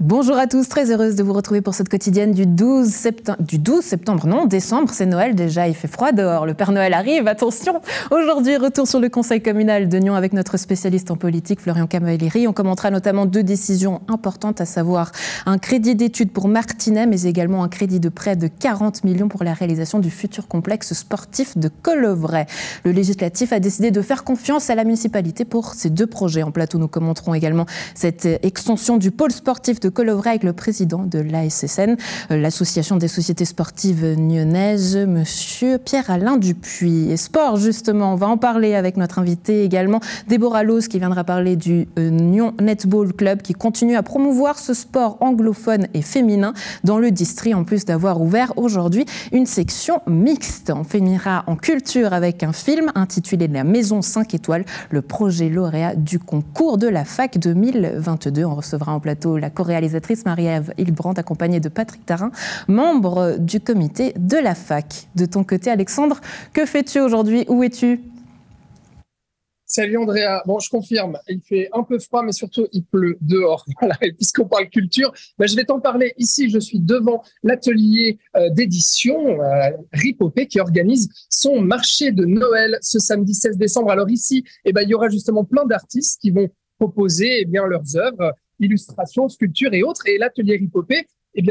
Bonjour à tous, très heureuse de vous retrouver pour cette quotidienne du 12 septembre, non, décembre, c'est Noël déjà, il fait froid dehors, le Père Noël arrive, attention. Aujourd'hui, retour sur le conseil communal de Nyon avec notre spécialiste en politique, Florian Camilleri. On commentera notamment deux décisions importantes, à savoir un crédit d'études pour Martinez, mais également un crédit de près de 40 millions pour la réalisation du futur complexe sportif de Collovray. Le législatif a décidé de faire confiance à la municipalité pour ces deux projets. En plateau, nous commenterons également cette extension du pôle sportif de Collovray avec le président de l'ASSN, l'association des sociétés sportives nyonnaises, monsieur Pierre-Alain Dupuis. Et sport, justement, on va en parler avec notre invité également, Déborah Loos, qui viendra parler du Nyon Netball Club, qui continue à promouvoir ce sport anglophone et féminin dans le district, en plus d'avoir ouvert aujourd'hui une section mixte. On finira en culture avec un film intitulé La Maison 5 étoiles, le projet lauréat du concours de la fac 2022. On recevra en plateau la réalisatrice Marie-Ève Hildebrandt, accompagnée de Patrick Tarin, membre du comité de la fac. De ton côté, Alexandre, que fais-tu aujourd'hui? Où es-tu? Salut Andrea. Bon, je confirme, il fait un peu froid, mais surtout il pleut dehors. Voilà. Et puisqu'on parle culture, je vais t'en parler ici. Je suis devant l'atelier d'édition Ripopé qui organise son marché de Noël ce samedi 16 décembre. Alors ici, il y aura justement plein d'artistes qui vont proposer leurs œuvres, illustrations, sculptures et autres. Et l'atelier Ripopé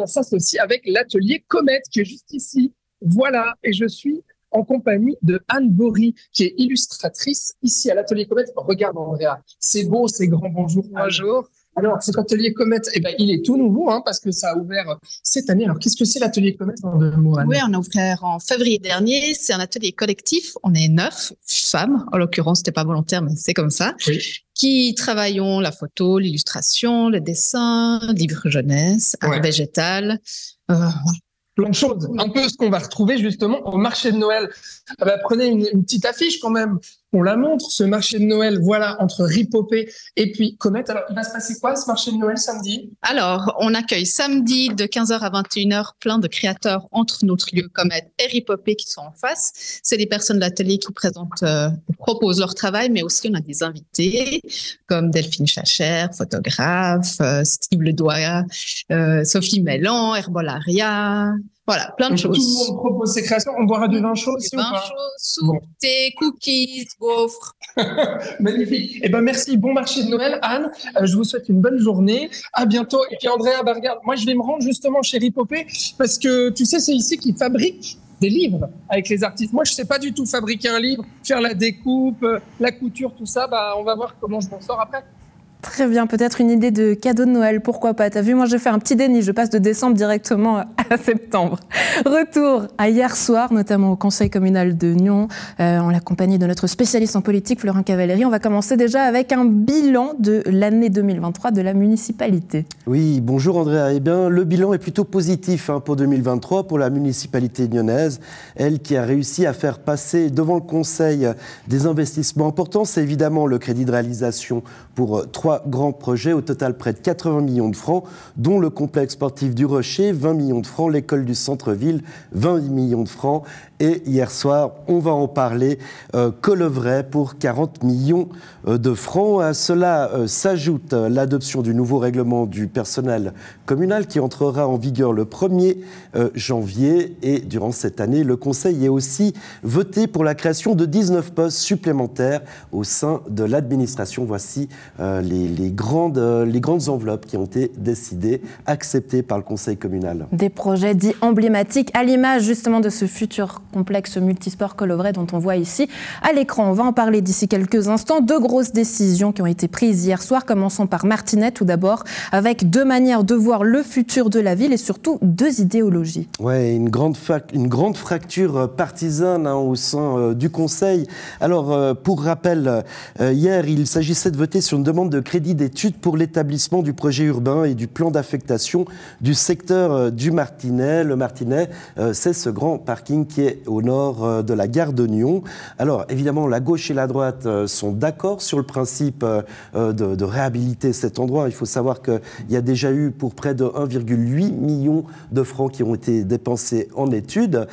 s'associe avec l'atelier Comète qui est juste ici. Voilà, et je suis en compagnie de Anne Bory, qui est illustratrice ici à l'atelier Comète. Regarde Andrea, c'est beau, c'est grand. Bonjour. Bonjour. Alors, cet atelier Comète, il est tout nouveau parce que ça a ouvert cette année. Alors, qu'est-ce que c'est l'atelier Comète en deux mots, Anne? Oui, on a ouvert en février dernier. C'est un atelier collectif. On est 9 femmes, en l'occurrence, c'était pas volontaire, mais c'est comme ça, oui, qui travaillons la photo, l'illustration, le dessin, livre jeunesse, art végétal. Plein de choses. Un peu ce qu'on va retrouver justement au marché de Noël. Prenez une petite affiche quand même. On la montre, ce marché de Noël, voilà, entre Ripopé et puis Comète. Alors, il va se passer quoi, ce marché de Noël, samedi? Alors, on accueille samedi de 15h à 21h plein de créateurs entre notre lieu Comète et Ripopé qui sont en face. C'est des personnes de l'atelier qui proposent leur travail, mais aussi on a des invités comme Delphine Chacher, photographe, Steve Ledoya, Sophie Mellan, Herbolaria. Voilà, plein de choses. Tout le monde propose ses créations. On boira du vin chaud aussi. Du vin chaud, soupe, thé, cookies, gaufres. Magnifique. Merci. Bon marché de Noël, Anne. Je vous souhaite une bonne journée. À bientôt. Et puis Andrea, regarde, moi je vais me rendre justement chez Ripopé parce que tu sais, c'est ici qu'ils fabriquent des livres avec les artistes. Moi, je sais pas du tout fabriquer un livre, faire la découpe, la couture, tout ça. On va voir comment je m'en sors après. Très bien, peut-être une idée de cadeau de Noël, pourquoi pas. T'as vu, moi je fais un petit déni, je passe de décembre directement à septembre. Retour à hier soir, notamment au conseil communal de Nyon, en la compagnie de notre spécialiste en politique, Florian Camilleri. On va commencer déjà avec un bilan de l'année 2023 de la municipalité. Oui, bonjour Andrea. Le bilan est plutôt positif pour 2023 pour la municipalité nyonnaise. Elle qui a réussi à faire passer devant le conseil des investissements importants. C'est évidemment le crédit de réalisation pour 3 grands projets, au total près de 80 millions de francs, dont le complexe sportif du Rocher, 20 millions de francs, l'école du centre-ville, 20 millions de francs. Et hier soir, on va en parler, Collovray pour 40 millions de francs. À cela s'ajoute l'adoption du nouveau règlement du personnel communal qui entrera en vigueur le 1er janvier. Et durant cette année, le Conseil est aussi voté pour la création de 19 postes supplémentaires au sein de l'administration. Voici les grandes enveloppes qui ont été décidées, acceptées par le Conseil communal. Des projets dits emblématiques, à l'image justement de ce futur complexe multisport Collovray dont on voit ici à l'écran. On va en parler d'ici quelques instants. 2 grosses décisions qui ont été prises hier soir. Commençons par Martinez tout d'abord, avec 2 manières de voir le futur de la ville et surtout 2 idéologies. Oui, une grande fracture partisane au sein du Conseil. Alors, pour rappel, hier, il s'agissait de voter sur une demande de crédit d'études pour l'établissement du projet urbain et du plan d'affectation du secteur du Martinez. Le Martinez, c'est ce grand parking qui est au nord de la gare de Nyon. Alors, évidemment, la gauche et la droite sont d'accord sur le principe de réhabiliter cet endroit. Il faut savoir qu'il y a déjà eu pour près de 1,8 million de francs qui ont été dépensés en études.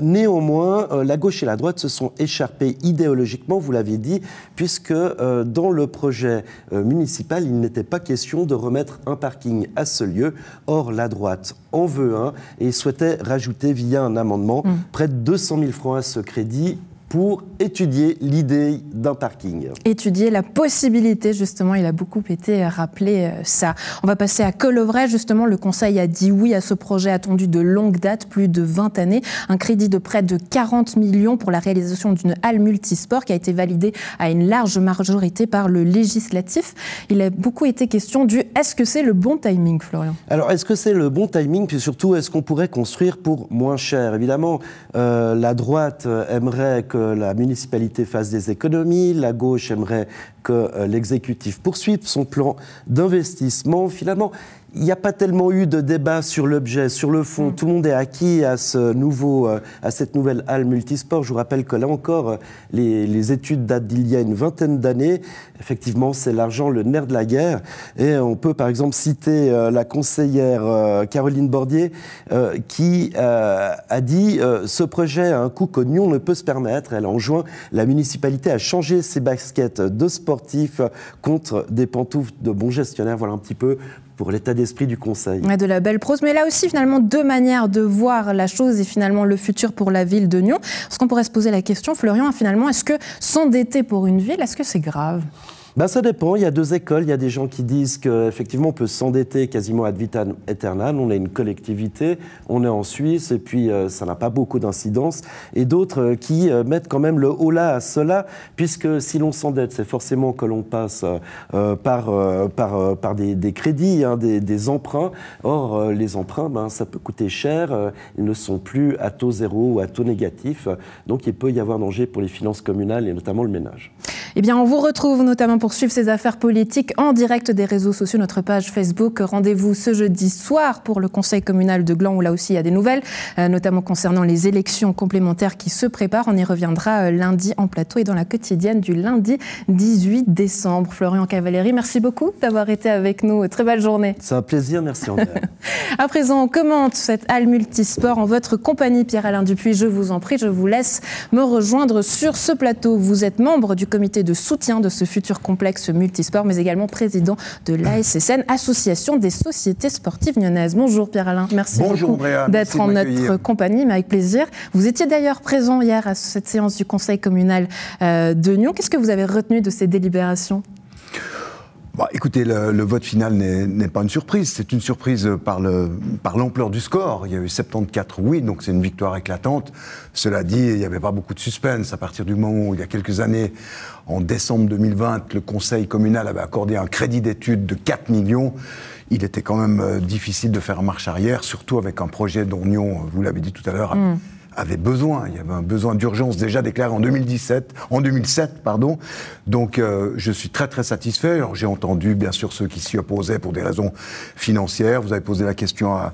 Néanmoins, la gauche et la droite se sont écharpées idéologiquement, vous l'avez dit, puisque dans le projet municipal, il n'était pas question de remettre un parking à ce lieu. Or, la droite en veut un et souhaitait rajouter via un amendement près de 200 000 francs à ce crédit pour étudier l'idée d'un parking. Étudier la possibilité, justement, il a beaucoup été rappelé ça. On va passer à Collovray, justement, le Conseil a dit oui à ce projet attendu de longue date, plus de 20 années, un crédit de près de 40 millions pour la réalisation d'une halle multisport qui a été validée à une large majorité par le législatif. Il a beaucoup été question du est-ce que c'est le bon timing, Florian? Alors, est-ce que c'est le bon timing, puis surtout, est-ce qu'on pourrait construire pour moins cher? Évidemment, la droite aimerait que la municipalité fasse des économies, la gauche aimerait que l'exécutif poursuive son plan d'investissement. Finalement, il n'y a pas tellement eu de débat sur l'objet, sur le fond. Tout le monde est acquis à cette nouvelle halle multisport. Je vous rappelle que là encore, les études datent d'il y a une vingtaine d'années. Effectivement, c'est l'argent, le nerf de la guerre. Et on peut par exemple citer la conseillère Caroline Bordier qui a dit ce projet a un coût que Nyon ne peut se permettre. Elle enjoint la municipalité à changer ses baskets de sportifs contre des pantoufles de bons gestionnaires. Voilà un petit peu pour l'état d'esprit du Conseil. De la belle prose, mais là aussi finalement deux manières de voir la chose et finalement le futur pour la ville de Nyon. Est-ce qu'on pourrait se poser la question, Florian, finalement, est-ce que s'endetter pour une ville, est-ce que c'est grave ? Ça dépend, il y a deux écoles, il y a des gens qui disent qu'effectivement on peut s'endetter quasiment ad vitam aeternam, on est une collectivité, on est en Suisse et puis ça n'a pas beaucoup d'incidence, et d'autres qui mettent quand même le holà à cela, puisque si l'on s'endette, c'est forcément que l'on passe par des crédits, des emprunts. Or, les emprunts, ça peut coûter cher, ils ne sont plus à taux zéro ou à taux négatif, donc il peut y avoir danger pour les finances communales et notamment le ménage. Eh bien, on vous retrouve notamment pour suivre ces affaires politiques en direct des réseaux sociaux, notre page Facebook. Rendez-vous ce jeudi soir pour le conseil communal de Gland, où là aussi il y a des nouvelles, notamment concernant les élections complémentaires qui se préparent. On y reviendra lundi en plateau et dans la quotidienne du lundi 18 décembre. Florian Cavalleri, merci beaucoup d'avoir été avec nous. Très belle journée. C'est un plaisir, merci Andrea. À présent, on commente cette halle multisport en votre compagnie, Pierre-Alain Dupuis. Je vous en prie, je vous laisse me rejoindre sur ce plateau. Vous êtes membre du comité de soutien de ce futur complexe multisport, mais également président de l'ASSN, Association des sociétés sportives nyonnaises. Bonjour Pierre-Alain, merci beaucoup d'être en notre compagnie, mais avec plaisir. Vous étiez d'ailleurs présent hier à cette séance du conseil communal de Nyon. Qu'est-ce que vous avez retenu de ces délibérations ? Écoutez, le vote final n'est pas une surprise. C'est une surprise par l'ampleur du score. Il y a eu 74 oui, donc c'est une victoire éclatante. Cela dit, il n'y avait pas beaucoup de suspense à partir du moment où, il y a quelques années, en décembre 2020, le conseil communal avait accordé un crédit d'études de 4 millions. Il était quand même difficile de faire marche arrière, surtout avec un projet dont Nyon, vous l'avez dit tout à l'heure, avait besoin. Il y avait un besoin d'urgence déjà déclaré en 2007. Donc, je suis très, très satisfait. Alors, j'ai entendu, bien sûr, ceux qui s'y opposaient pour des raisons financières. Vous avez posé la question à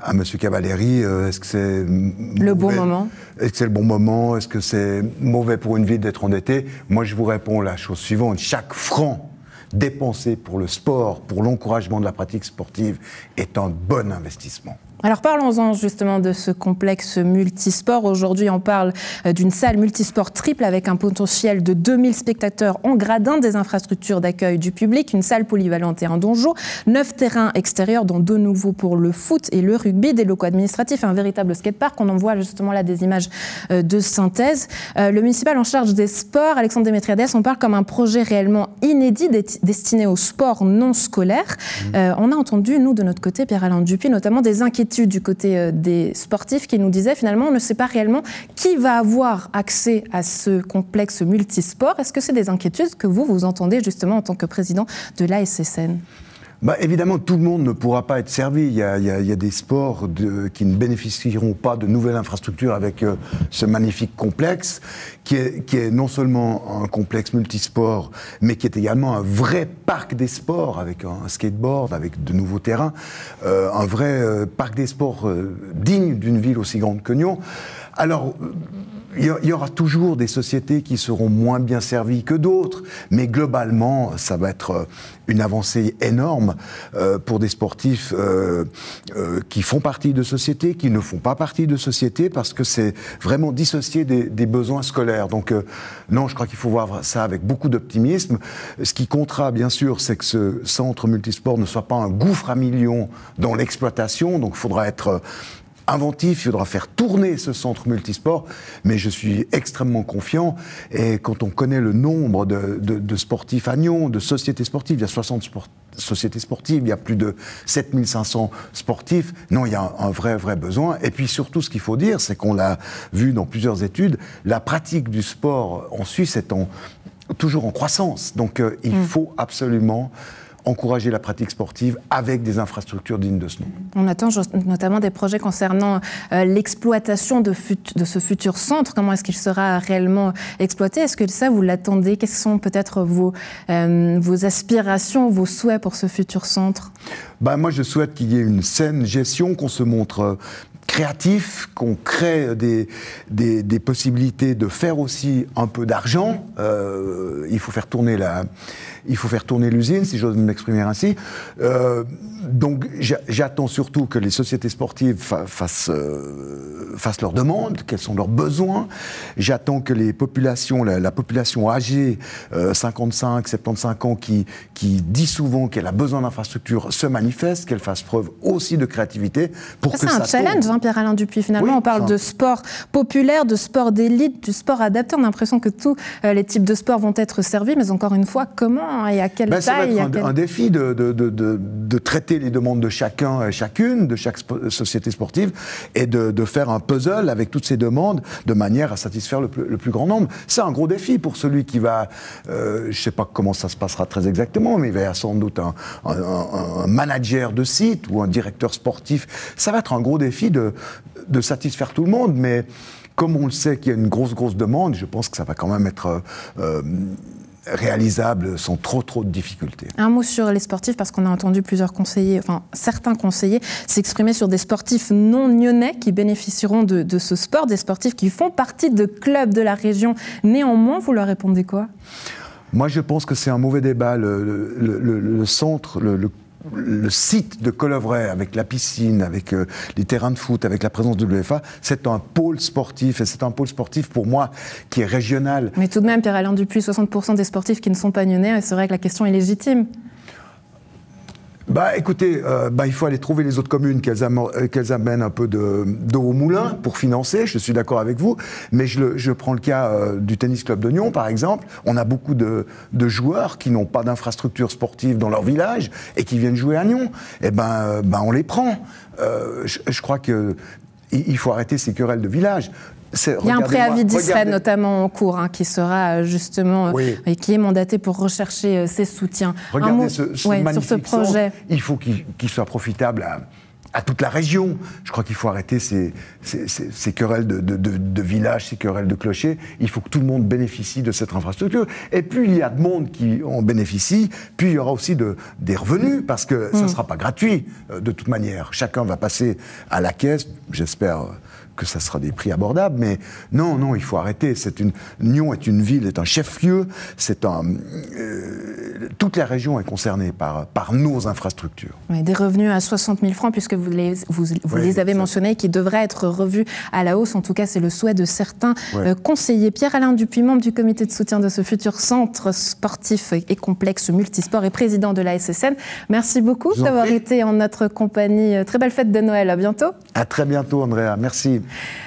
M. Cavalleri. Est-ce que c'est le bon moment ? Est-ce que c'est le bon moment ? Est-ce que c'est mauvais pour une ville d'être endettée ? Moi, je vous réponds la chose suivante. Chaque franc dépensé pour le sport, pour l'encouragement de la pratique sportive, est un bon investissement. Alors parlons-en justement de ce complexe multisport. Aujourd'hui, on parle d'une salle multisport triple avec un potentiel de 2000 spectateurs en gradin, des infrastructures d'accueil du public, une salle polyvalente et un donjon, 9 terrains extérieurs dont 2 nouveaux pour le foot et le rugby, des locaux administratifs, un véritable skatepark. On en voit justement là des images de synthèse. Le municipal en charge des sports, Alexandre Démétriades, on parle comme un projet réellement inédit destiné au sport non scolaire. On a entendu, nous, de notre côté, Pierre-Alain Dupuis, notamment des inquiétudes du côté des sportifs qui nous disaient finalement on ne sait pas réellement qui va avoir accès à ce complexe multisport. Est-ce que c'est des inquiétudes que vous entendez justement en tant que président de l'ASSN ? Évidemment, tout le monde ne pourra pas être servi. Il y a des sports qui ne bénéficieront pas de nouvelles infrastructures avec ce magnifique complexe, qui est non seulement un complexe multisport, mais qui est également un vrai parc des sports, avec un skateboard, avec de nouveaux terrains, un vrai parc des sports digne d'une ville aussi grande que Nyon. Alors, y aura toujours des sociétés qui seront moins bien servies que d'autres, mais globalement, ça va être une avancée énorme pour des sportifs qui font partie de sociétés, qui ne font pas partie de sociétés, parce que c'est vraiment dissocié des besoins scolaires. Donc non, je crois qu'il faut voir ça avec beaucoup d'optimisme. Ce qui comptera, bien sûr, c'est que ce centre multisport ne soit pas un gouffre à millions dans l'exploitation, donc il faudra être inventif, il faudra faire tourner ce centre multisport, mais je suis extrêmement confiant. Et quand on connaît le nombre de sportifs à Nyon, de sociétés sportives, il y a 60 sociétés sportives, il y a plus de 7500 sportifs, non, il y a un vrai besoin. Et puis surtout, ce qu'il faut dire, c'est qu'on l'a vu dans plusieurs études, la pratique du sport en Suisse est toujours en croissance. Donc il faut absolument encourager la pratique sportive avec des infrastructures dignes de ce nom. On attend notamment des projets concernant l'exploitation de ce futur centre. Comment est-ce qu'il sera réellement exploité? Est-ce que ça, vous l'attendez? Quelles sont peut-être vos aspirations, vos souhaits pour ce futur centre? Moi, je souhaite qu'il y ait une saine gestion, qu'on se montre créatif, qu'on crée des possibilités de faire aussi un peu d'argent. Il faut faire tourner l'usine, si j'ose m'exprimer ainsi. Donc j'attends surtout que les sociétés sportives fassent leurs demandes, quels sont leurs besoins. J'attends que les populations, la population âgée, 55, 75 ans, qui dit souvent qu'elle a besoin d'infrastructures, se manifeste, qu'elle fasse preuve aussi de créativité pour que ça tourne. C'est un challenge, Pierre-Alain Dupuis. Finalement, oui, on parle de sport populaire, de sport d'élite, du sport adapté. On a l'impression que tous les types de sports vont être servis, mais encore une fois, comment et à quelle taille? Ça va être un défi de traiter les demandes de chacun et chacune, de chaque société sportive, et de faire un puzzle avec toutes ces demandes de manière à satisfaire le plus grand nombre. C'est un gros défi pour celui qui va, je ne sais pas comment ça se passera très exactement, mais il va y avoir sans doute un manager de site ou un directeur sportif. Ça va être un gros défi de satisfaire tout le monde, mais comme on le sait qu'il y a une grosse demande, je pense que ça va quand même être réalisable sans trop de difficultés. Un mot sur les sportifs, parce qu'on a entendu certains conseillers s'exprimer sur des sportifs non nyonnais qui bénéficieront de ce sport, des sportifs qui font partie de clubs de la région. Néanmoins, vous leur répondez quoi? Moi, je pense que c'est un mauvais débat. Le centre, le site de Collovray, avec la piscine, avec les terrains de foot, avec la présence de l'UEFA, c'est un pôle sportif, et c'est un pôle sportif pour moi qui est régional. Mais tout de même, Pierre-Alain Dupuis, 60% des sportifs qui ne sont pas nyonnais, c'est vrai que la question est légitime. Écoutez, il faut aller trouver les autres communes qu'elles amènent un peu d'eau au moulin pour financer, je suis d'accord avec vous, mais je prends le cas du tennis club de Nyon, par exemple. On a beaucoup de joueurs qui n'ont pas d'infrastructure sportive dans leur village et qui viennent jouer à Nyon. On les prend. Je crois qu'il faut arrêter ces querelles de village. Il y a un préavis d'Israël notamment en cours qui sera justement et qui est mandaté pour rechercher ses soutiens. Regardez ce magnifique sur ce projet. Centre, il faut qu'il soit profitable à toute la région. Je crois qu'il faut arrêter ces querelles de villages, ces querelles de clochers. Il faut que tout le monde bénéficie de cette infrastructure. Et plus il y a de monde qui en bénéficie, plus il y aura aussi des revenus, parce que ça ne sera pas gratuit de toute manière. Chacun va passer à la caisse, j'espère que ça sera des prix abordables, mais non, il faut arrêter. Nyon est une ville, est un chef-lieu, toute la région est concernée par nos infrastructures. Oui, des revenus à 60 000 francs, puisque vous les avez mentionnés, qui devraient être revus à la hausse. En tout cas, c'est le souhait de certains conseillers. Pierre-Alain Dupuis, membre du comité de soutien de ce futur centre sportif et complexe multisport et président de la SSN. Merci beaucoup d'avoir été en notre compagnie. Très belle fête de Noël. À bientôt. À très bientôt, Andrea. Merci.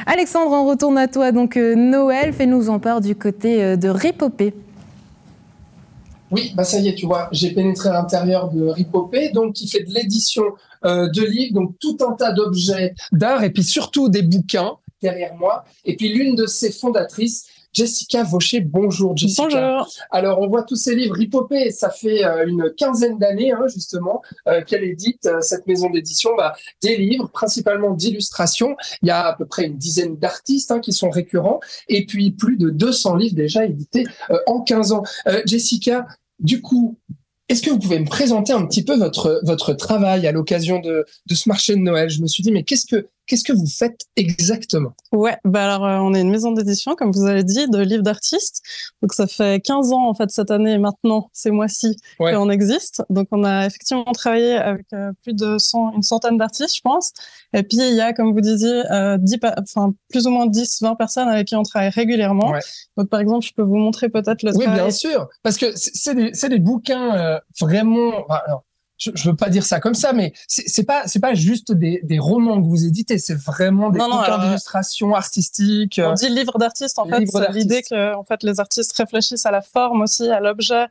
Alexandre, on retourne à toi. Donc, Noël, fais-nous en part du côté de Ripopé. Oui, ça y est, tu vois, j'ai pénétré à l'intérieur de Ripopé, donc qui fait de l'édition de livres, donc tout un tas d'objets d'art et puis surtout des bouquins derrière moi. Et puis l'une de ses fondatrices, Jessica Vaucher. Bonjour Jessica. Bonjour. Alors on voit tous ces livres Ripopé, ça fait une quinzaine d'années justement qu'elle édite cette maison d'édition des livres, principalement d'illustration. Il y a à peu près une dizaine d'artistes qui sont récurrents et puis plus de 200 livres déjà édités en 15 ans. Jessica, du coup, est-ce que vous pouvez me présenter un petit peu votre travail à l'occasion de ce marché de Noël? Je me suis dit, mais qu'est-ce qu'est-ce que vous faites exactement? Ouais, alors on est une maison d'édition, comme vous avez dit, de livres d'artistes. Donc ça fait 15 ans en fait cette année maintenant, ces mois-ci, qu'on existe. Donc on a effectivement travaillé avec plus de une centaine d'artistes, je pense. Et puis il y a, comme vous disiez, plus ou moins 10-20 personnes avec qui on travaille régulièrement. Donc par exemple, je peux vous montrer peut-être le travail. Oui, bien sûr, parce que c'est des bouquins vraiment. Alors, je veux pas dire ça comme ça, mais c'est pas juste des romans que vous éditez, c'est vraiment des bouquins d'illustration artistique. On dit livre d'artiste, en fait, c'est l'idée que en fait les artistes réfléchissent à la forme aussi, à l'objet,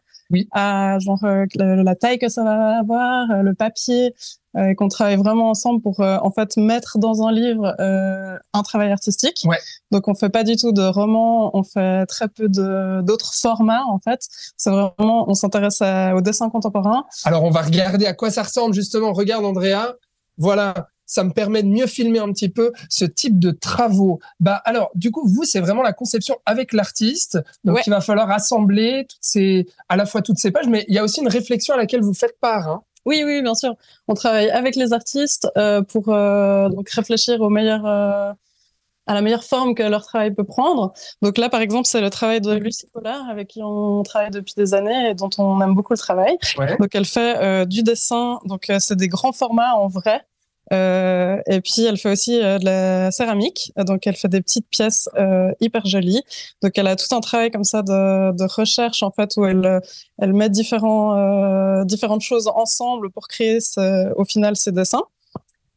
à genre la taille que ça va avoir, le papier, et qu'on travaille vraiment ensemble pour en fait mettre dans un livre un travail artistique. Donc on fait pas du tout de romans, on fait très peu d'autres formats en fait. C'est vraiment, on s'intéresse au dessin contemporain. Alors on va regarder à quoi ça ressemble justement. Regarde Andrea, voilà. Ça me permet de mieux filmer un petit peu ce type de travaux. Alors, du coup, vous, c'est vraiment la conception avec l'artiste. Donc, il va falloir assembler à la fois toutes ces pages, mais il y a aussi une réflexion à laquelle vous faites part. Hein. Oui, bien sûr. On travaille avec les artistes pour donc réfléchir à la meilleure forme que leur travail peut prendre. Donc là, par exemple, c'est le travail de Lucie Collard, avec qui on travaille depuis des années et dont on aime beaucoup le travail. Donc, elle fait du dessin. Donc, c'est des grands formats en vrai. Et puis elle fait aussi de la céramique, donc elle fait des petites pièces hyper jolies. Donc elle a tout un travail comme ça de recherche en fait où elle met différentes choses ensemble pour créer au final ses dessins.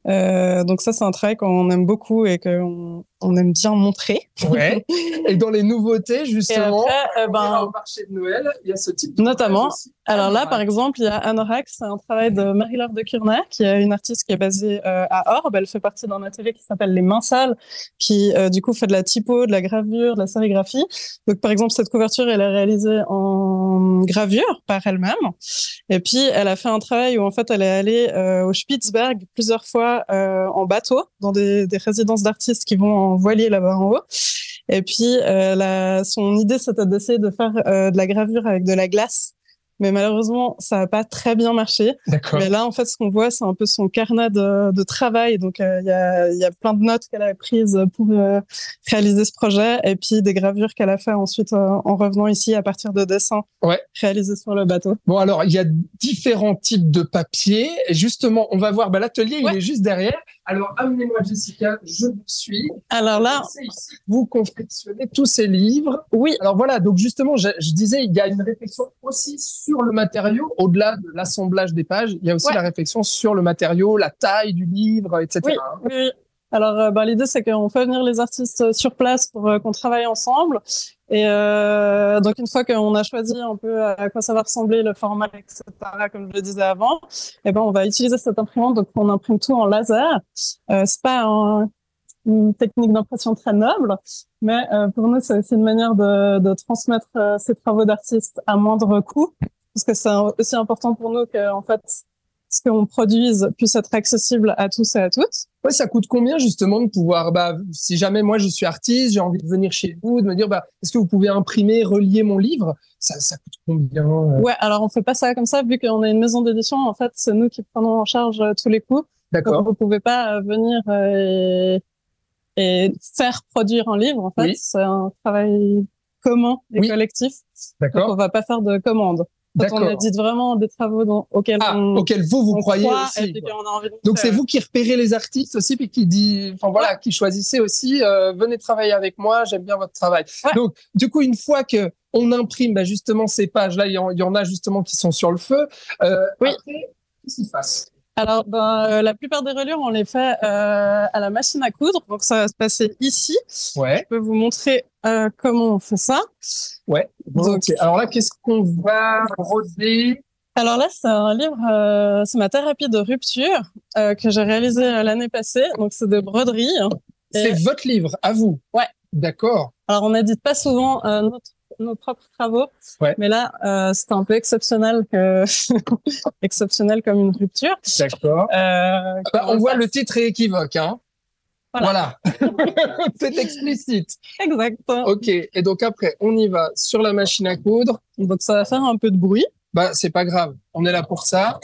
Donc ça c'est un travail qu'on aime beaucoup et qu'on aime bien montrer. Et dans les nouveautés justement, et après, au marché de Noël, il y a ce type de notamment. Aussi. Alors là, par exemple, il y a Anorak, c'est un travail de Marie-Laure de Curnac, qui est une artiste qui est basée à Orbe. Elle fait partie d'un atelier qui s'appelle Les Mains Sales, qui du coup fait de la typo, de la gravure, de la sérigraphie. Donc par exemple, cette couverture, elle est réalisée en gravure par elle-même. Et puis elle a fait un travail où en fait elle est allée au Spitzberg plusieurs fois en bateau, dans des résidences d'artistes qui vont en voilier là-bas en haut. Et puis son idée, c'était d'essayer de faire de la gravure avec de la glace. Mais malheureusement, ça n'a pas très bien marché. Mais là, en fait, ce qu'on voit, c'est un peu son carnet de travail. Donc, il y a plein de notes qu'elle a prises pour réaliser ce projet et puis des gravures qu'elle a fait ensuite en revenant ici à partir de dessins réalisés sur le bateau. Bon, alors, il y a différents types de papier. Et justement, on va voir, l'atelier, il est juste derrière. Alors, amenez-moi, Jessica, je vous suis. Alors là, ici, vous confectionnez tous ces livres. Oui. Alors voilà, donc justement, je disais, il y a une réflexion aussi sur le matériau, au-delà de l'assemblage des pages, il y a aussi la réflexion sur le matériau, la taille du livre, etc. Oui. Alors, l'idée, c'est qu'on fait venir les artistes sur place pour qu'on travaille ensemble. Et donc, une fois qu'on a choisi un peu à quoi ça va ressembler, le format, etc., comme je le disais avant, on va utiliser cette imprimante. Donc, on imprime tout en laser. C'est pas une technique d'impression très noble, mais pour nous, c'est aussi une manière de transmettre ces travaux d'artistes à moindre coût, parce que c'est aussi important pour nous que, en fait, ce qu'on produise puisse être accessible à tous et à toutes. Ouais, ça coûte combien justement de pouvoir, si jamais moi je suis artiste, j'ai envie de venir chez vous, de me dire, est-ce que vous pouvez imprimer, relier mon livre? Ça coûte combien? Ouais, alors on fait pas ça comme ça, vu qu'on est une maison d'édition, en fait, c'est nous qui prenons en charge tous les coûts. D'accord. Donc vous pouvez pas venir et faire produire un livre, en fait. C'est un travail commun et collectif. D'accord. Donc on va pas faire de commandes. On édite vraiment des travaux auxquels vous croyez aussi. Et on a envie de Donc c'est vous qui repérez les artistes aussi, puis qui choisissez aussi, venez travailler avec moi, j'aime bien votre travail. Donc du coup, une fois que on imprime justement ces pages là, il y en a justement qui sont sur le feu. Après, qu'est-ce qui se passe? Alors, la plupart des reliures, on les fait à la machine à coudre. Donc, ça va se passer ici. Je peux vous montrer comment on fait ça. Donc, alors là, qu'est-ce qu'on va broder? Alors là, c'est un livre, c'est ma thérapie de rupture que j'ai réalisé l'année passée. Donc, c'est des broderies. C'est votre livre, à vous? Ouais. D'accord. Alors, on n'édite pas souvent nos propres travaux, mais là, c'était un peu exceptionnel exceptionnel comme une rupture. D'accord. On voit le titre est équivoque, hein. Voilà. C'est explicite. Exact. Ok. Et donc après, on y va sur la machine à coudre. Donc ça va faire un peu de bruit. C'est pas grave. On est là pour ça.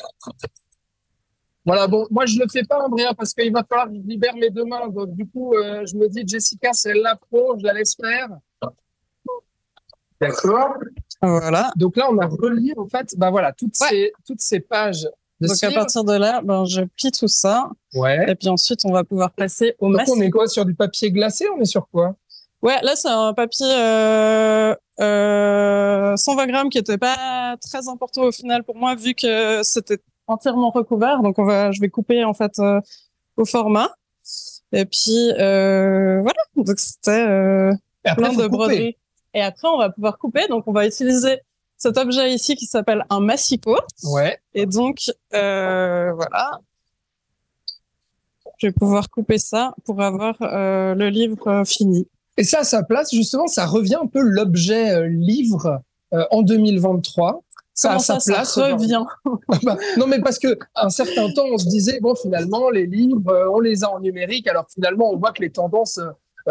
Voilà, bon, moi je le fais pas, Andrea, parce qu'il va falloir que je libère mes deux mains. Donc du coup, je me dis, Jessica, c'est la pro, je la laisse faire. D'accord. Voilà. Donc là, on a relié en fait, bah voilà, toutes ces pages de Donc à partir de là, je plie tout ça. Ouais. Et puis ensuite, on va pouvoir passer au Donc mastic. on est quoi, sur du papier glacé? On est sur quoi? Ouais, là c'est un papier 120 grammes qui était pas très important au final pour moi vu que c'était entièrement recouvert. Donc je vais couper en fait au format. Et puis voilà. Donc c'était plein de broderies. Et après on va pouvoir couper. Donc on va utiliser cet objet ici qui s'appelle un massicot. Ouais. Et donc voilà. Je vais pouvoir couper ça pour avoir le livre fini. Et ça, à sa place, justement, ça revient un peu l'objet livre en 2023. Ça a sa place. Ça revient. Non, mais parce que un certain temps, on se disait, bon, finalement, les livres, on les a en numérique. Alors finalement, on voit que les tendances,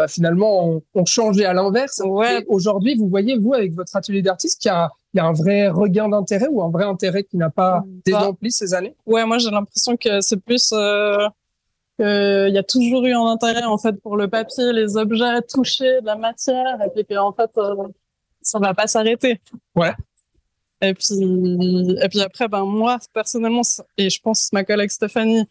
finalement, ont changé à l'inverse. Ouais. Et aujourd'hui, vous voyez, vous, avec votre atelier d'artiste, qu'il y a un vrai regain d'intérêt ou un vrai intérêt qui n'a pas désempli ces années? Ouais, moi, j'ai l'impression que c'est plus... il y a toujours eu un intérêt en fait pour le papier, les objets touchés, de la matière, et puis qu'en fait ça va pas s'arrêter. Ouais. Et puis après, moi personnellement, et je pense ma collègue Stéphanie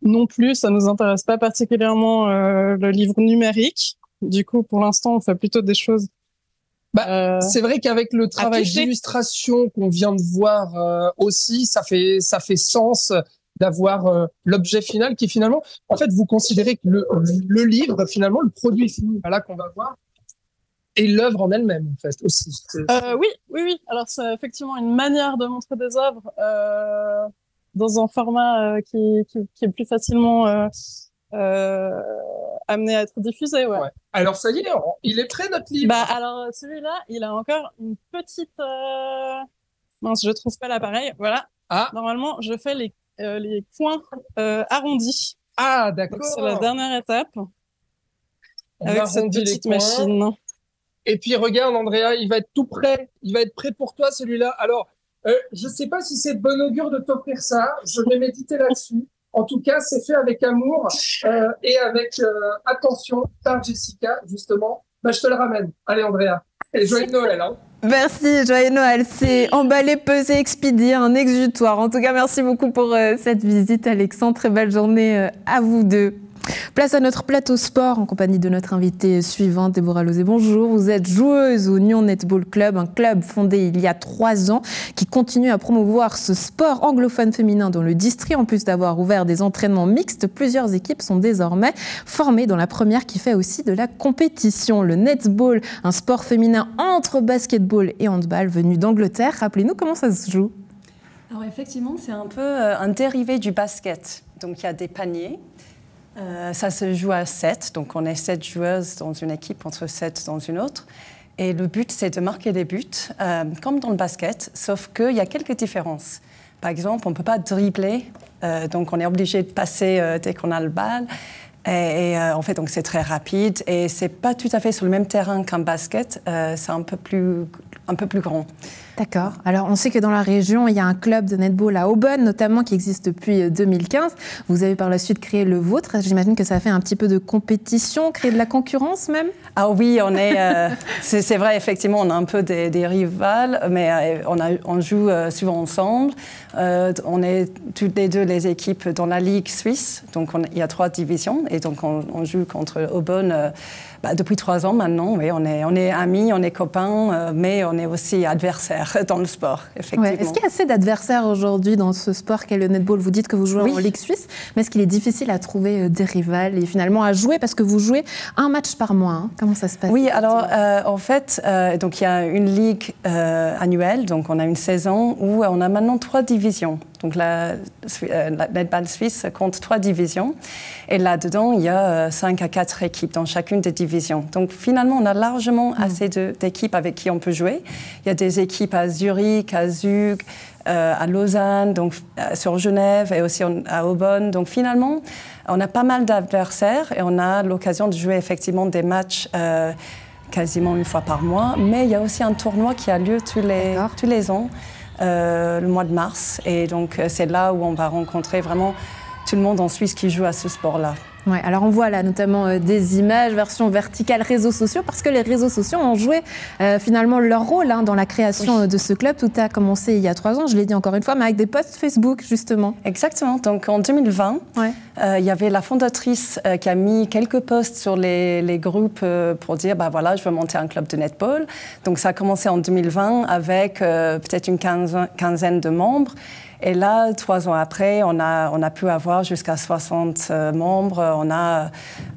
non plus, ça nous intéresse pas particulièrement le livre numérique. Du coup, pour l'instant, on fait plutôt des choses. C'est vrai qu'avec le travail d'illustration qu'on vient de voir aussi, ça fait sens d'avoir l'objet final qui finalement, en fait, vous considérez que le livre, finalement, le produit fini, là qu'on va voir, est l'œuvre en elle-même, en fait, aussi. Oui. Alors, c'est effectivement une manière de montrer des œuvres dans un format qui est plus facilement amené à être diffusé. Ouais. Alors, ça y est, il est prêt, notre livre? Alors, celui-là, il a encore une petite... Mince, je trouve pas l'appareil. Voilà. Ah. Normalement, je fais les points arrondis. Ah, d'accord. C'est la dernière étape. Avec cette petite machine. Et puis, regarde, Andrea, il va être tout prêt. Il va être prêt pour toi, celui-là. Alors, je ne sais pas si c'est de bon augure de t'offrir ça. Je vais méditer là-dessus. En tout cas, c'est fait avec amour et avec attention par Jessica, justement. Je te le ramène. Allez, Andrea. Et joyeux Noël, hein. Merci, joyeux Noël. C'est emballé, pesé, expédié, un exutoire. En tout cas, merci beaucoup pour cette visite, Alexandre. Très belle journée à vous deux. Place à notre plateau sport en compagnie de notre invitée suivante, Déborah Lozé. Bonjour, vous êtes joueuse au Nyon Netball Club, un club fondé il y a 3 ans qui continue à promouvoir ce sport anglophone féminin dans le district. En plus d'avoir ouvert des entraînements mixtes, plusieurs équipes sont désormais formées dans la première qui fait aussi de la compétition. Le netball, un sport féminin entre basketball et handball venu d'Angleterre. Rappelez-nous comment ça se joue. Alors effectivement, c'est un peu un dérivé du basket. Donc il y a des paniers. Ça se joue à 7, donc on est 7 joueuses dans une équipe, entre 7 dans une autre. Et le but, c'est de marquer des buts, comme dans le basket, sauf qu'il y a quelques différences. Par exemple, on ne peut pas dribbler, donc on est obligé de passer dès qu'on a le bal. En fait, donc c'est très rapide et c'est pas tout à fait sur le même terrain qu'un basket, c'est un peu plus grand. D'accord. Alors, on sait que dans la région, il y a un club de netball à Aubonne, notamment, qui existe depuis 2015. Vous avez par la suite créé le vôtre. J'imagine que ça a fait un petit peu de compétition, créer de la concurrence même? Ah oui, on est... c'est vrai, effectivement, on a un peu des rivales, mais on joue souvent ensemble. On est toutes les deux les équipes dans la Ligue suisse. Donc, il y a 3 divisions. Et donc, on joue contre Aubonne depuis 3 ans maintenant. Oui, on est amis, on est copains, mais on est aussi adversaires dans le sport, effectivement. Ouais. Est-ce qu'il y a assez d'adversaires aujourd'hui dans ce sport qu'est le netball? Vous dites que vous jouez en Ligue suisse, mais est-ce qu'il est difficile à trouver des rivales et finalement à jouer parce que vous jouez un match par mois, hein? Comment ça se passe? Oui, alors en fait, donc il y a une ligue annuelle, donc on a une saison où on a maintenant 3 divisions. Donc la netball suisse compte 3 divisions et là-dedans il y a 5 à 4 équipes dans chacune des divisions. Donc finalement on a largement assez d'équipes avec qui on peut jouer. Il y a des équipes à Zurich, à Zug, à Lausanne, donc sur Genève et aussi à Aubonne. Donc finalement on a pas mal d'adversaires et on a l'occasion de jouer effectivement des matchs quasiment une fois par mois. Mais il y a aussi un tournoi qui a lieu tous les ans. le mois de mars. Et donc, c'est là où on va rencontrer vraiment tout le monde en Suisse qui joue à ce sport-là. Ouais, alors on voit là notamment des images, version verticale, réseaux sociaux, parce que les réseaux sociaux ont joué finalement leur rôle dans la création de ce club. Tout a commencé il y a 3 ans, je l'ai dit encore une fois, mais avec des posts Facebook justement. Exactement, donc en 2020, il y avait la fondatrice qui a mis quelques posts sur les groupes pour dire, bah voilà, je veux monter un club de netball. Donc ça a commencé en 2020 avec peut-être une quinzaine de membres. Et là, 3 ans après, on a pu avoir jusqu'à 60 membres.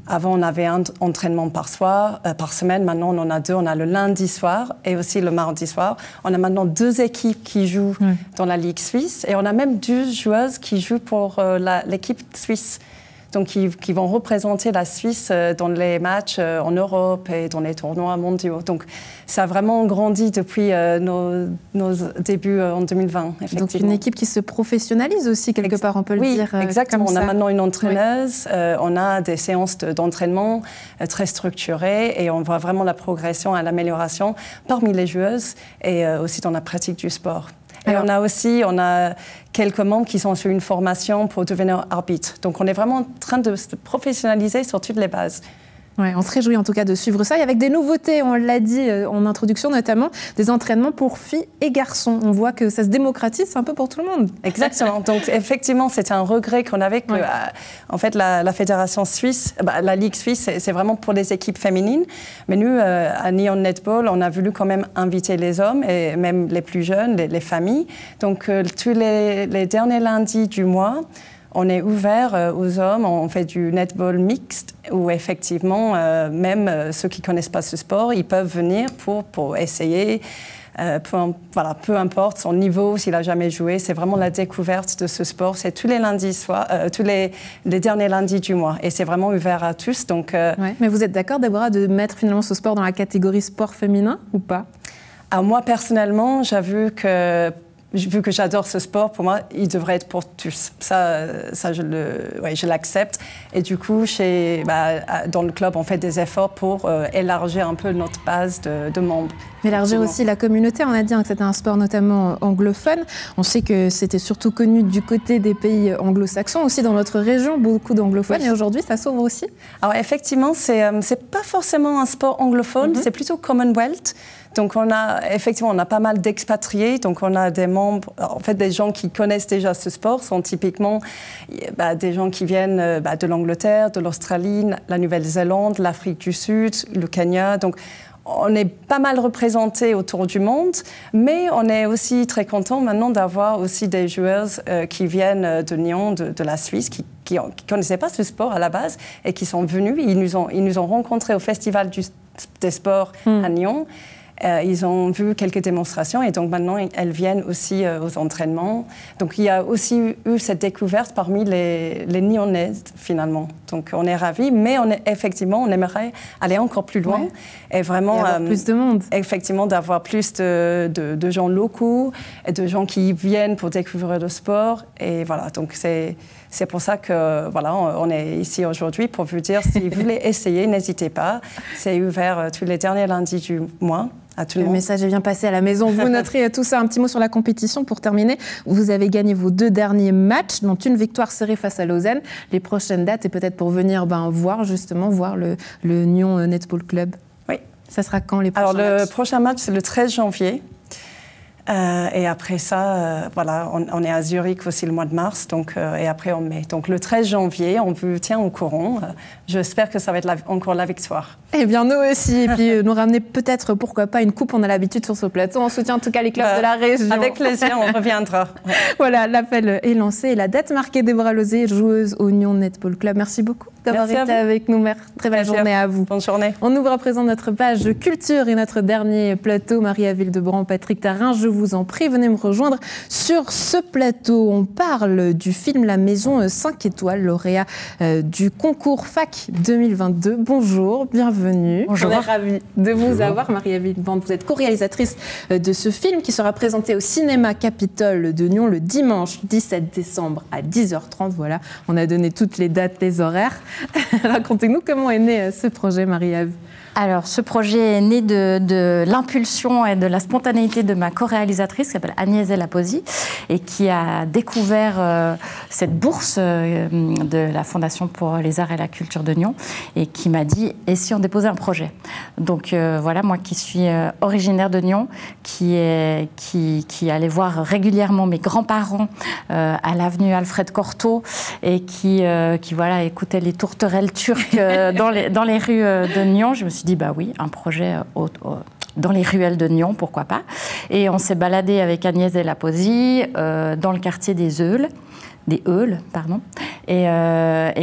Avant, on avait un entraînement par semaine. Maintenant, on en a 2. On a le lundi soir et aussi le mardi soir. On a maintenant 2 équipes qui jouent dans la Ligue suisse. Et on a même 12 joueuses qui jouent pour l'équipe suisse. Donc, qui vont représenter la Suisse dans les matchs en Europe et dans les tournois mondiaux. Donc, ça a vraiment grandi depuis nos débuts en 2020, effectivement. Donc, une équipe qui se professionnalise aussi, quelque part, on peut le dire. Oui, exactement. Comme on a ça. maintenant une entraîneuse, on a des séances d'entraînement très structurées et on voit vraiment la progression et l'amélioration parmi les joueuses et aussi dans la pratique du sport. Et on a quelques membres qui sont sur une formation pour devenir arbitre. Donc on est vraiment en train de se professionnaliser sur toutes les bases. Ouais, on se réjouit en tout cas de suivre ça. Et avec des nouveautés, on l'a dit en introduction notamment, des entraînements pour filles et garçons. On voit que ça se démocratise un peu pour tout le monde. Exactement. Donc effectivement, c'était un regret qu'on avait que, en fait, la fédération suisse, la Ligue suisse, c'est vraiment pour les équipes féminines. Mais nous, à Nyon Netball, on a voulu quand même inviter les hommes et même les plus jeunes, les familles. Donc tous les derniers lundis du mois, on est ouvert aux hommes, on fait du netball mixte où effectivement, même ceux qui ne connaissent pas ce sport, ils peuvent venir pour essayer, peu importe son niveau, s'il n'a jamais joué. C'est vraiment la découverte de ce sport. C'est tous les lundis soirs, tous les derniers lundis du mois. Et c'est vraiment ouvert à tous. Donc, Mais vous êtes d'accord, Déborah, de mettre finalement ce sport dans la catégorie sport féminin ou pas? Alors moi, personnellement, j'avoue que vu que j'adore ce sport, pour moi, il devrait être pour tous. Ça je l'accepte. Et du coup, dans le club, on fait des efforts pour élargir un peu notre base de membres. Élargir aussi la communauté. On a dit que c'était un sport notamment anglophone. On sait que c'était surtout connu du côté des pays anglo-saxons, aussi dans notre région, beaucoup d'anglophones. Oui. Et aujourd'hui, ça s'ouvre aussi. Alors effectivement, c'est pas forcément un sport anglophone, c'est plutôt Commonwealth. Donc on a pas mal d'expatriés, donc on a des membres, en fait des gens qui connaissent déjà ce sport, sont typiquement des gens qui viennent de l'Angleterre, de l'Australie, la Nouvelle-Zélande, l'Afrique du Sud, le Kenya. Donc on est pas mal représentés autour du monde, mais on est aussi très content maintenant d'avoir aussi des joueuses qui viennent de Nyon, de la Suisse, qui ne connaissaient pas ce sport à la base et qui sont venus. Ils nous ont rencontrés au Festival des sports à Nyon. Ils ont vu quelques démonstrations et donc maintenant elles viennent aussi aux entraînements. Donc il y a aussi eu cette découverte parmi les Nyonnaises finalement. Donc on est ravis, mais on aimerait aller encore plus loin et vraiment avoir plus de monde. Effectivement, d'avoir plus de gens locaux et de gens qui viennent pour découvrir le sport. Et voilà, donc c'est pour ça que on est ici aujourd'hui pour vous dire si vous voulez essayer, n'hésitez pas. C'est ouvert tous les derniers lundis du mois. Le message est bien passé à la maison. Vous noterez tout ça. Un petit mot sur la compétition pour terminer. Vous avez gagné vos 2 derniers matchs, dont une victoire serrée face à Lausanne. Les prochaines dates et peut-être pour venir voir le Nyon Netball Club. Oui. Ça sera quand les prochains matchs? Alors le prochain match, c'est le 13 janvier. Et après ça, on est à Zurich aussi le mois de mars, et après en mai. Donc le 13 janvier, on vous tient au courant. J'espère que ça va être encore la victoire. Eh bien, nous aussi. Et puis nous ramener peut-être, pourquoi pas, une coupe. On a l'habitude sur ce plateau. On soutient en tout cas les clubs de la région. Avec plaisir, on reviendra. Voilà, l'appel est lancé. Et la date marquée, Déborah Lozé, joueuse au Nyon Netball Club. Merci beaucoup d'avoir été avec nous. Très belle journée à vous. Bonne journée. On ouvre à présent notre page culture et notre dernier plateau. Maria Vildebrandt, Patrick Tarin, je vous en prie, venez me rejoindre sur ce plateau. On parle du film La Maison 5 étoiles, lauréat du concours FAC 2022. Bonjour, bienvenue. Bonjour. On est ravis de vous avoir, Maria Vildebrandt. Vous êtes co-réalisatrice de ce film qui sera présenté au cinéma Capitole de Nyon le dimanche 17 décembre à 10h30. Voilà, on a donné toutes les dates, les horaires. Racontez-nous comment est né ce projet, Maria. Alors, ce projet est né de l'impulsion et de la spontanéité de ma co-réalisatrice, qui s'appelle Agnès Laposi, et qui a découvert cette bourse de la Fondation pour les arts et la culture de Nyon, et qui m'a dit « Et si on déposait un projet ?» Donc voilà, moi qui suis originaire de Nyon, qui allait voir régulièrement mes grands-parents à l'avenue Alfred Cortot, et qui voilà, écoutait les tourterelles turques dans les rues de Nyon, je me suis dit, bah oui, un projet dans les ruelles de Nyon, pourquoi pas. Et on s'est baladé avec Agnès Laposi dans le quartier des Eules, pardon. Et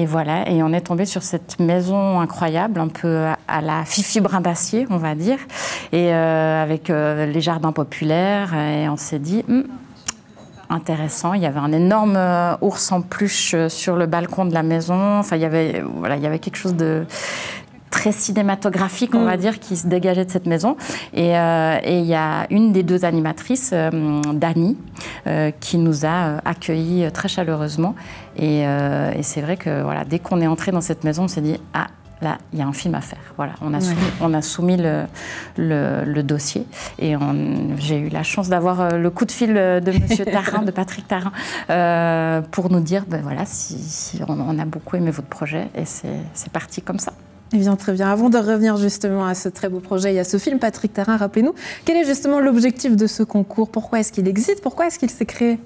voilà, et on est tombé sur cette maison incroyable, un peu à la Fifi Brin d'Acier, on va dire, et avec les jardins populaires, et on s'est dit... intéressant. Il y avait un énorme ours en peluche sur le balcon de la maison. Enfin, il y avait quelque chose de très cinématographique, on va dire, qui se dégageait de cette maison. Et il y a une des deux animatrices, Dani, qui nous a accueillis très chaleureusement. Et c'est vrai que voilà, dès qu'on est entré dans cette maison, on s'est dit « Ah, là, il y a un film à faire. » Voilà, on a soumis le dossier, et j'ai eu la chance d'avoir le coup de fil de Monsieur Tarin, de Patrick Tarin, pour nous dire, ben voilà, si on a beaucoup aimé votre projet, et c'est parti comme ça. Eh bien, très bien. Avant de revenir justement à ce très beau projet et à ce film, Patrick Tarin, rappelez-nous, quel est justement l'objectif de ce concours? Pourquoi est-ce qu'il existe? Pourquoi est-ce qu'il s'est créé?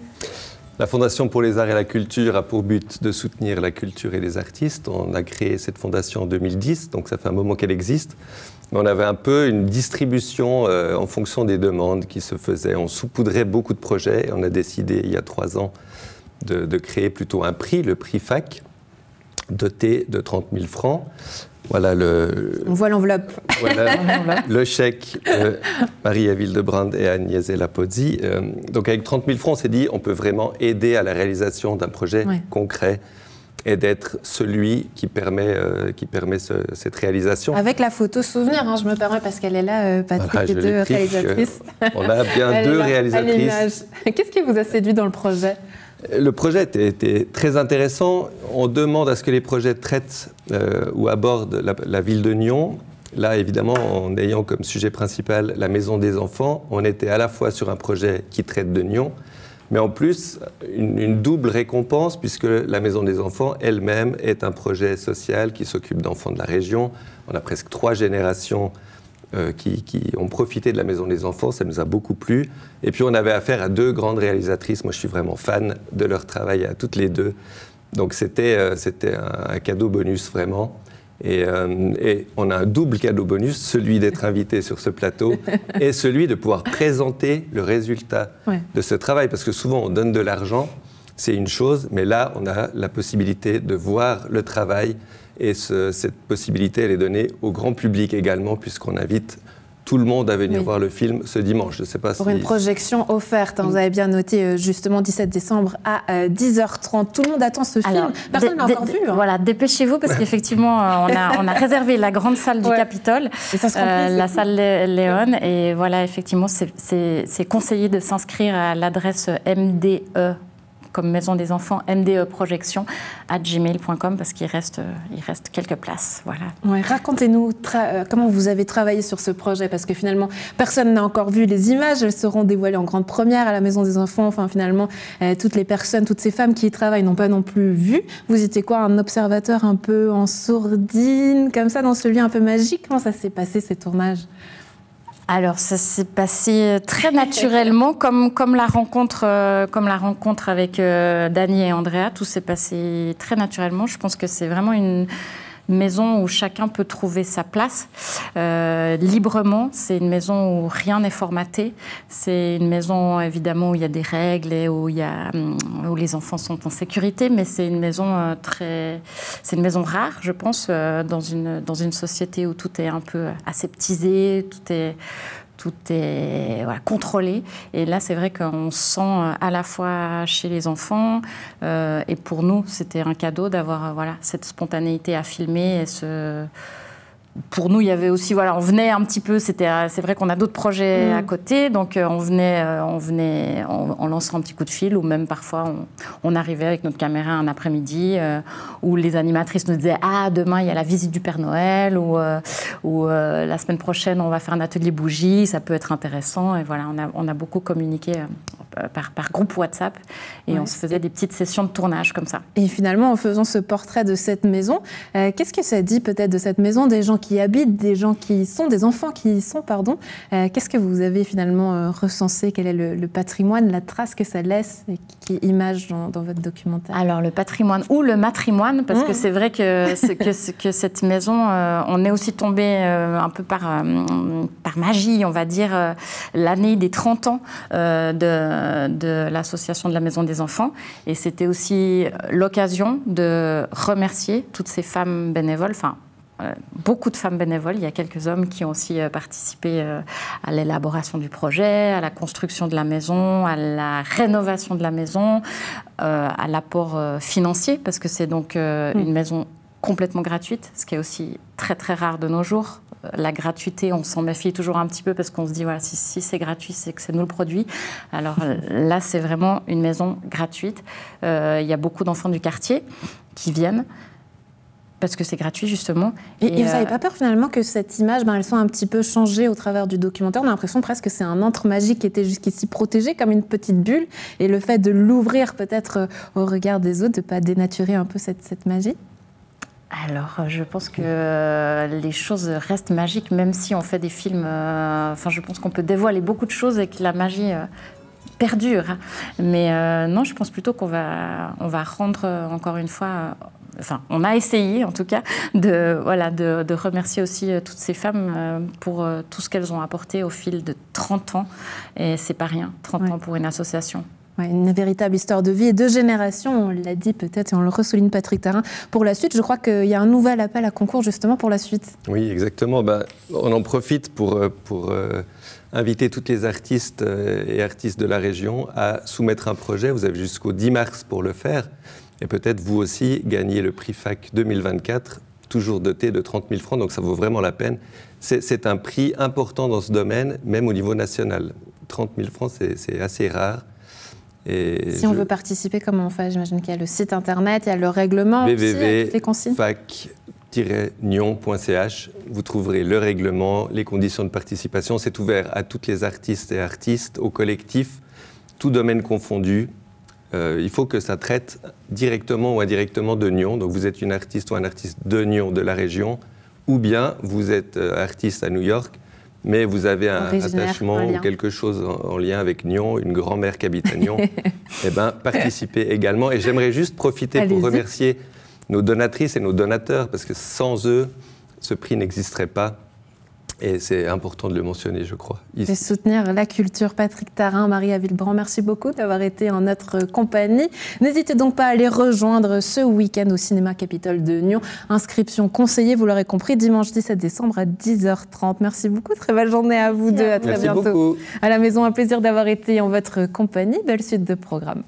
La Fondation pour les arts et la culture a pour but de soutenir la culture et les artistes. On a créé cette fondation en 2010, donc ça fait un moment qu'elle existe. Mais on avait un peu une distribution en fonction des demandes qui se faisaient. On saupoudrait beaucoup de projets, et on a décidé il y a 3 ans de créer plutôt un prix, le prix FAC, doté de 30 000 francs. Voilà on voit l'enveloppe. Voilà le chèque Maria Wildebrand et Agnès Laposi. Donc avec 30 000 francs, on s'est dit on peut vraiment aider à la réalisation d'un projet concret et d'être celui qui permet cette réalisation. Avec la photo souvenir, hein, je me permets parce qu'elle est là, Patrick, voilà, et deux réalisatrices. On a bien deux réalisatrices. Qu'est-ce qui vous a séduit dans le projet ? Le projet était très intéressant. On demande à ce que les projets traitent ou abordent la ville de Nyon. Là, évidemment, en ayant comme sujet principal la maison des enfants, on était à la fois sur un projet qui traite de Nyon, mais en plus, une double récompense, puisque la maison des enfants elle-même est un projet social qui s'occupe d'enfants de la région. On a presque 3 générations qui ont profité de la Maison des Enfants, ça nous a beaucoup plu. Et puis on avait affaire à 2 grandes réalisatrices, moi je suis vraiment fan de leur travail à toutes les 2. Donc c'était un cadeau bonus vraiment. Et on a un double cadeau bonus, celui d'être invité sur ce plateau et celui de pouvoir présenter le résultat de ce travail. Parce que souvent on donne de l'argent, c'est une chose, mais là on a la possibilité de voir le travail. Et cette possibilité, elle est donnée au grand public également, puisqu'on invite tout le monde à venir voir le film ce dimanche. Je sais pas pour une projection offerte, hein, vous avez bien noté justement 17 décembre à 10h30. Tout le monde attend ce film. Personne n'a encore vu. Hein. Voilà, dépêchez-vous parce qu'effectivement, on a réservé la grande salle du Capitole, la salle Léon. Et voilà, effectivement, c'est conseillé de s'inscrire à l'adresse MDE, comme Maison des Enfants, mdeprojection@gmail.com, parce qu'il reste quelques places. Voilà. Ouais, racontez-nous comment vous avez travaillé sur ce projet, parce que finalement, personne n'a encore vu les images. Elles seront dévoilées en grande première à la Maison des Enfants. Enfin, finalement, toutes les personnes, toutes ces femmes qui y travaillent n'ont pas non plus vu. Vous étiez quoi, un observateur un peu en sourdine, comme ça, dans ce lieu un peu magique? Comment ça s'est passé, ces tournages? Alors, ça s'est passé très naturellement, comme la rencontre avec Dani et Andrea. Tout s'est passé très naturellement. Je pense que c'est vraiment une maison où chacun peut trouver sa place librement. C'est une maison où rien n'est formaté. C'est une maison, évidemment, où il y a des règles et où les enfants sont en sécurité. Mais c'est une maison c'est une maison rare, je pense, dans une société où tout est un peu aseptisé, tout est contrôlé. Et là, c'est vrai qu'on sent à la fois chez les enfants, et pour nous, c'était un cadeau d'avoir cette spontanéité à filmer et pour nous, il y avait aussi, voilà, on venait un petit peu, c'est vrai qu'on a d'autres projets à côté, donc on venait en lançant un petit coup de fil, ou même parfois on arrivait avec notre caméra un après-midi, où les animatrices nous disaient « Ah, demain, il y a la visite du Père Noël », ou la semaine prochaine, on va faire un atelier bougie, ça peut être intéressant. Et voilà, on a beaucoup communiqué par groupe WhatsApp, et on se faisait des petites sessions de tournage comme ça. Et finalement, en faisant ce portrait de cette maison, qu'est-ce que ça dit peut-être de cette maison, des gens qui y habitent, des gens qui sont, des enfants qui y sont, pardon. Qu'est-ce que vous avez finalement recensé? Quel est le patrimoine, la trace que ça laisse et qui image dans votre documentaire? Alors, le patrimoine ou le matrimoine, parce que c'est vrai que cette maison, on est aussi tombé un peu par magie, on va dire, l'année des 30 ans de l'association de la Maison des Enfants. Et c'était aussi l'occasion de remercier toutes ces femmes bénévoles, enfin, beaucoup de femmes bénévoles. Il y a quelques hommes qui ont aussi participé à l'élaboration du projet, à la construction de la maison, à la rénovation de la maison, à l'apport financier, parce que c'est donc une maison complètement gratuite, ce qui est aussi très très rare de nos jours. La gratuité, on s'en méfie toujours un petit peu parce qu'on se dit, voilà, si c'est gratuit, c'est que c'est nous le produit. Alors là, c'est vraiment une maison gratuite. Il y a beaucoup d'enfants du quartier qui viennent parce que c'est gratuit, justement. Et vous n'avez pas peur, finalement, que cette image, elle soit un petit peu changée au travers du documentaire? On a l'impression presque que c'est un antre magique qui était jusqu'ici protégé comme une petite bulle. Et le fait de l'ouvrir peut-être au regard des autres, de ne pas dénaturer un peu cette magie? Alors, je pense que les choses restent magiques, même si on fait des films. Enfin, je pense qu'on peut dévoiler beaucoup de choses et que la magie perdure. Mais non, je pense plutôt qu'on va rendre, encore une fois. Enfin, on a essayé, en tout cas, de remercier aussi toutes ces femmes pour tout ce qu'elles ont apporté au fil de 30 ans. Et c'est pas rien, 30 ans pour une association. Ouais, une véritable histoire de vie et de génération, on l'a dit peut-être, et on le ressouligne, Patrick Tharin. Pour la suite, je crois qu'il y a un nouvel appel à concours justement pour la suite. Oui, exactement. On en profite pour inviter toutes les artistes et artistes de la région à soumettre un projet. Vous avez jusqu'au 10 mars pour le faire. Et peut-être vous aussi gagner le prix FAC 2024, toujours doté de 30 000 francs, donc ça vaut vraiment la peine. C'est un prix important dans ce domaine, même au niveau national. 30 000 francs, c'est assez rare. Et si on veut participer, comment on fait? J'imagine qu'il y a le site internet, il y a le règlement, www.fac-nyon.ch. Vous trouverez le règlement, les conditions de participation. C'est ouvert à toutes les artistes et artistes, aux collectifs, tout domaine confondu. Il faut que ça traite directement ou indirectement de Nyon. Donc vous êtes une artiste ou un artiste de Nyon, de la région, ou bien vous êtes artiste à New York, mais vous avez un attachement ou quelque chose en lien avec Nyon, une grand-mère qui habite à Nyon, eh bien, participez également. Et j'aimerais juste profiter pour remercier nos donatrices et nos donateurs, parce que sans eux, ce prix n'existerait pas. Et c'est important de le mentionner, je crois. Et soutenir la culture. Patrick Tharin, Maria Villebrand, merci beaucoup d'avoir été en notre compagnie. N'hésitez donc pas à les rejoindre ce week-end au Cinéma Capitole de Nyon. Inscription conseillée, vous l'aurez compris, dimanche 17 décembre à 10h30. Merci beaucoup, très belle journée à vous deux, à très bientôt. Beaucoup. À la maison, un plaisir d'avoir été en votre compagnie. Belle suite de programme.